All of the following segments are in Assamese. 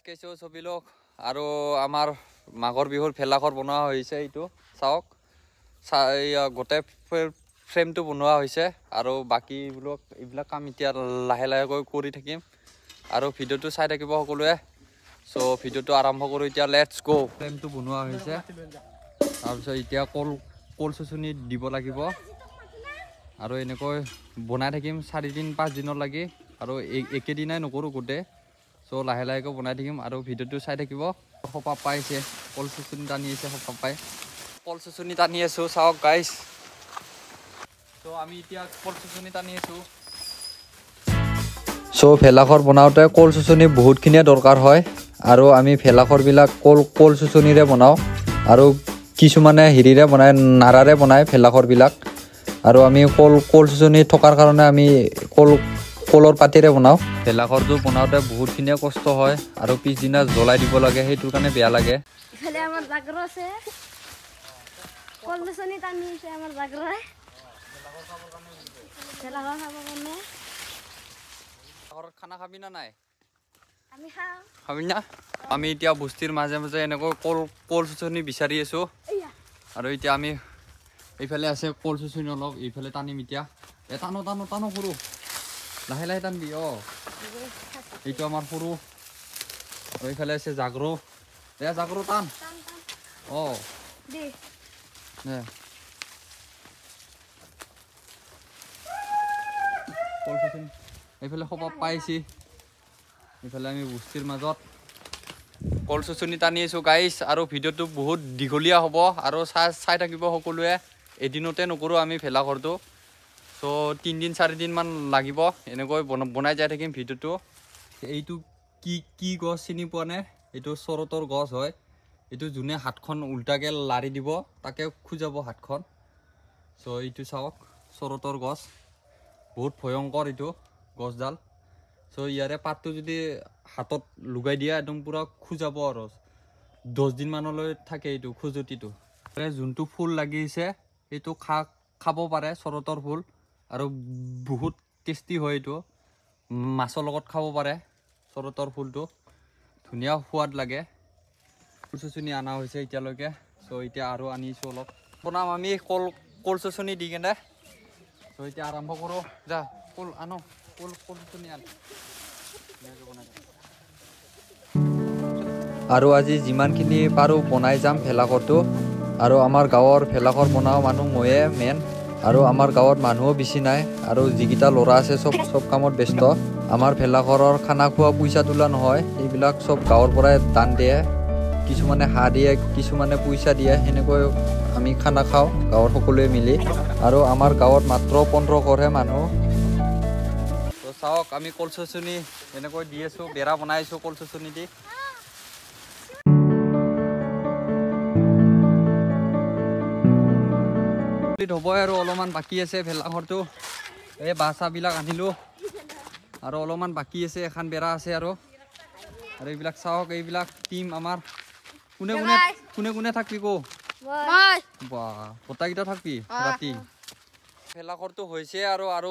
কেছো ছবি লোক আৰু আমাৰ মাঘৰ বিহুৰ ভেলাঘৰ বনোৱা হৈছে এইটো চাওক গোটেই ফ্ৰেমটো বনোৱা হৈছে আৰু বাকি এইবিলাক কাম এতিয়া লাহে লাহে কৰি থাকিম আৰু ভিডিওটো চাই থাকিব সকলোৱে সো ভিডিওটো আৰম্ভ কৰো এতিয়া লেটস গো ফ্ৰেমটো বনোৱা হৈছে তাৰ পিছত এতিয়া কল চুচুনি দিব লাগিব আৰু এনেকৈ বনাই থাকিম 4 দিন 5 দিনৰ লাগি আৰু একেদিনাই নকৰো গোটে সো লাহে লাহেকৈ বনাই থাকিম আৰু ভিডিওটো চাই থাকিব খপা পাইছে কল চুচুনি টানি আছে খপা পাই কল চুচুনি টানি আছো চাওক গাইস তো আমি এতিয়া কল চুচুনি টানি আছো সো ভেলাঘৰ বনাওতে কল চুচুনি বহুতখিনিয়ে দৰকাৰ হয় আৰু আমি ভেলাঘৰ বিলাক কল চুচুনিৰে বনাও আৰু কিছুমানে হিৰিৰে বনায় নাৰাৰে বনায় ভেলাঘৰ বিলাক আৰু আমি কল চুচুনি থকাৰ কাৰণে আমি কলৰ পাতেৰে বনাও ভেলাঘৰটো বনাওতে বহুতখিনিয়ে কষ্ট হয় আৰু পিছদিনা জ্বলাই দিব লাগে সেইটো কাৰণে বেয়া লাগে ইফালে আমাৰ জাগৰ আছে কল চুচুনি টানি আছে আমাৰ জাগৰে ভেলাঘৰ খাব কাৰণে ঘৰত খানা খাবি না নাই আমি খাওঁ খাবি না আমি এতিয়া বস্তিৰ মাজে মাজে এনেকৈ কল চুচুনি বিচাৰি আছো আৰু এতিয়া আমি এইফালে আছে কল চুচুনি অলপ এইফালে টানিম এতিয়া টানো সৰু লাহে লাহে টানবি এইটো আমাৰ সৰু আৰু এইফালে আছে জাগৰো জাগৰো টান কল চুচুনি এইফালে খপা পাইছি এইফালে আমি বস্তিৰ মাজত কল চুচুনি টানি আছো গাইস আৰু ভিডিওটো বহুত দীঘলীয়া হ'ব আৰু চাই থাকিব সকলোৱে এদিনতে নকৰো আমি ভেলাঘৰটো সো 3 দিন 4 দিন মান লাগিব এনেকৈ বনাই যাই থাকিম ভিডিওটো এইটো কি গছ চিনি পোৱা নে এইটো চৰতৰ গছ হয় এইটো যোনে হাতখন উল্টাকে লাৰি দিব তাকে খুজাব হাতখন সো এইটো চাওক চৰতৰ গছ বহুত ভয়ংকৰ এইটো গছডাল সো ইয়াৰে পাতটো যদি হাতত লুগাই দিয়া একদম পুৰা খুজাব আৰু 10 দিন মানলৈ থাকে এইটো খুজুটিটো যোনটো ফুল লাগিছে এইটো খাব পাৰে চৰতৰ ফুল আৰু বহুত টেষ্টি হয় এইটো মাছৰ লগত খাব পাৰে চৰতৰ ফুলটো ধুনীয়া সোৱাদ লাগে চুচুনি আনা হৈছে এতিয়ালৈকে সো এতিয়া আৰু আনিছো অলপ বনাম আমি কল চুচুনি দি কেনে সো এতিয়া আৰম্ভ কৰো যা কল আনো কল চুচুনি আন আৰু আজি যিমানখিনি পাৰো বনাই যাম ভেলাঘৰটো আৰু আমাৰ গাঁৱৰ ভেলাঘৰ বনাও মানুহ ময়ে মেন আৰু আমাৰ গাঁৱত মানুহো বেছি নাই আৰু যিকেইটা ল'ৰা আছে চব কামত ব্যস্ত আমাৰ ভেলাঘৰৰ খানা খোৱা পইচা তোলা নহয় এইবিলাক চব গাঁৱৰ পৰাই দান দিয়ে কিছুমানে হাঁহ দিয়ে কিছুমানে পইচা দিয়ে সেনেকৈ আমি খানা খাওঁ গাঁৱৰ সকলোৱে মিলি আৰু আমাৰ গাঁৱত মাত্ৰ 15 ঘৰহে মানুহ তো চাওক আমি কল চুচুনি এনেকৈ দি আছো বেৰা বনাই আছো কল চুচুনি দি হ'ব আৰু অলপমান বাকী আছে ভেলাঘৰটো এই বাছাবিলাক আনিলো আৰু অলপমান বাকী আছে এখন বেৰা আছে আৰু এইবিলাক চাওক এইবিলাক টিম আমাৰ কোনে কোনে থাকবি কো বাহ গোটাকেইটা থাকবি ৰাতি ভেলাঘৰটো হৈছে আৰু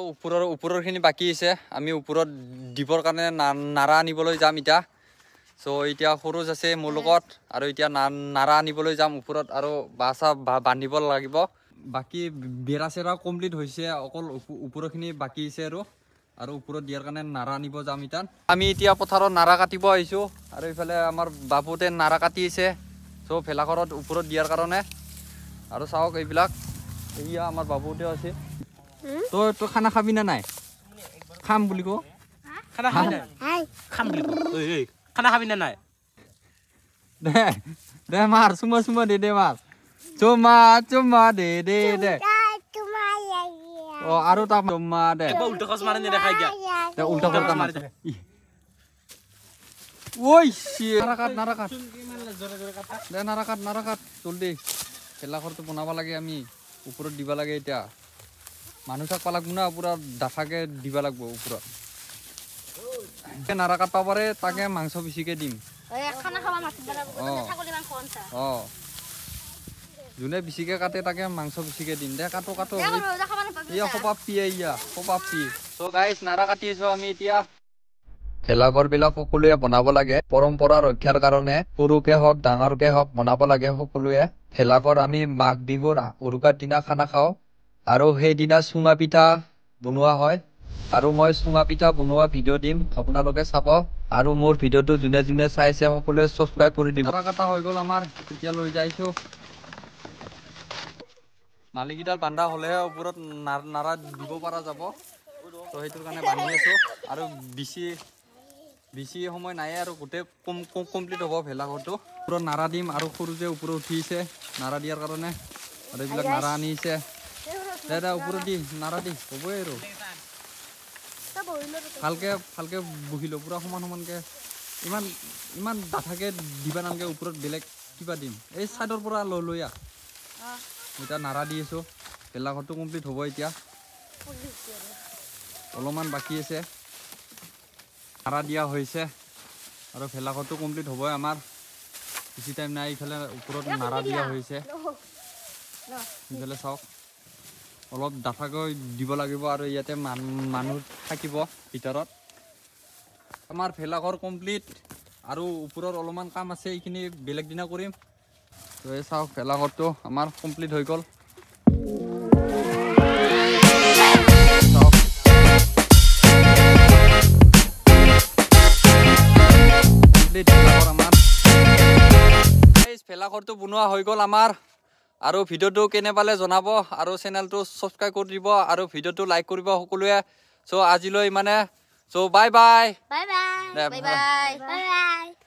ওপৰৰ খিনি বাকী আছে আমি ওপৰত দিবৰ কাৰণে নাৰা আনিবলৈ যাম এতিয়া সো এতিয়া খৰচ আছে মোৰ লগত আৰু এতিয়া নাৰা আনিবলৈ যাম ওপৰত আৰু বাছা বান্ধিব লাগিব বাকি বেৰা চেৰা কমপ্লিট হৈছে অকল ওপৰখিনি বাকি আছে আৰু ওপৰত দিয়াৰ কাৰণে নাৰা আনিব যাম ইতান আমি এতিয়া পথাৰত নাৰা কাটিব আহিছো আৰু ইফালে আমাৰ বাপুতে নাৰা কাটি আছে সো ভেলাঘৰত ওপৰত দিয়াৰ কাৰণে আৰু চাওক এইবিলাক এয়া আমাৰ বাপুতে আছে তো খানা খাবি না নাই খাম বুলি কো খানা খাবি না খাম বুলি কো খানা খাবি না নাই দে মাৰ চুমা দে মাৰ চুমা দে আৰু তা চুমা দে উল্টা খস মাৰে নে দেখাই গিয়া দে উল্টা খস মাৰে ওই সি নাৰা কাট দে নাৰা কাট জলদি ভেলাঘৰটো বনাব লাগে আমি ওপৰত দিব লাগে এতিয়া মানুহ থাকবা লাগব না পুৰা ডাঠাকে দিব লাগিব ওপৰত নাৰা কাটবা পাৰে তাকে মাংস বেছিকে দিম যোনে বেছিকে কাটে তাকে মাংস বেছিকে দিম দে কাটো ইয়া খপা পি ইয়া খপা পি সো গাইস নাৰা কাটি আছো আমি এতিয়া ভেলাঘৰবিলাক সকলোৱে বনাব লাগে পৰম্পৰা ৰক্ষাৰ কাৰণে সৰুকে হওক ডাঙৰকে হওক বনাব লাগে সকলোৱে ভেলাঘৰ আমি মাঘ বিহুৰ উৰুকাৰ দিনা খানা খাওঁ আৰু সেইদিনা চুঙা পিঠা বনোৱা হয় আৰু মই চুঙা পিঠা বনোৱা ভিডিঅ' দিম আপোনালোকে চাব আৰু মোৰ ভিডিঅ'টো যোনে যোনে চাইছে সকলোৱে ছাবস্ক্ৰাইব কৰি দিব কটা হৈ গ'ল আমাৰ এতিয়া লৈ যাইছো নালিকেইডাল বান্ধা হ'লেহে ওপৰত নাৰা দিব পৰা যাব তো সেইটোৰ কাৰণে বান্ধি আছো আৰু বেছি সময় নাই আৰু গোটেই কমপ্লিট হ'ব ভেলাঘৰটো ওপৰত নাৰা দিম আৰু সৰু যে ওপৰত উঠিছে নাৰা দিয়াৰ কাৰণে আৰু এইবিলাক নাৰা আনিছে দাদা ওপৰত দি নাৰা দি হ'বই আৰু ভালকে বহিলো পুৰা সমানকে ইমান ডাঠাকে দিবা নালাগে ওপৰত বেলেগ কিবা দিম এই চাইডৰ পৰা লৈ আহ এতিয়া নাৰা দি আছো ভেলাঘৰটো কমপ্লিট হ'ব এতিয়া অলপমান বাকী আছে নাৰা দিয়া হৈছে আৰু ভেলাঘৰটো কমপ্লিট হ'বই আমাৰ বেছি টাইম নাই ইফালে ওপৰত নাৰা দিয়া হৈছে ইফালে চাওক অলপ ডাঠাকৈ দিব লাগিব আৰু ইয়াতে মানুহ থাকিব ভিতৰত আমাৰ ভেলাঘৰ কমপ্লিট আৰু ওপৰত অলপমান কাম আছে এইখিনি বেলেগ দিনা কৰিম তো এই চাওক ভেলাঘৰটো আমাৰ কমপ্লিট হৈ গ'ল ভেলাঘৰটো বনোৱা হৈ গ'ল আমাৰ আৰু ভিডিঅ'টো কেনে পালে জনাব আৰু চেনেলটো ছাবস্ক্ৰাইব কৰি দিব আৰু ভিডিঅ'টো লাইক কৰিব সকলোৱে চ' আজিলৈ মানে চ' bye bye bye bye bye bye bye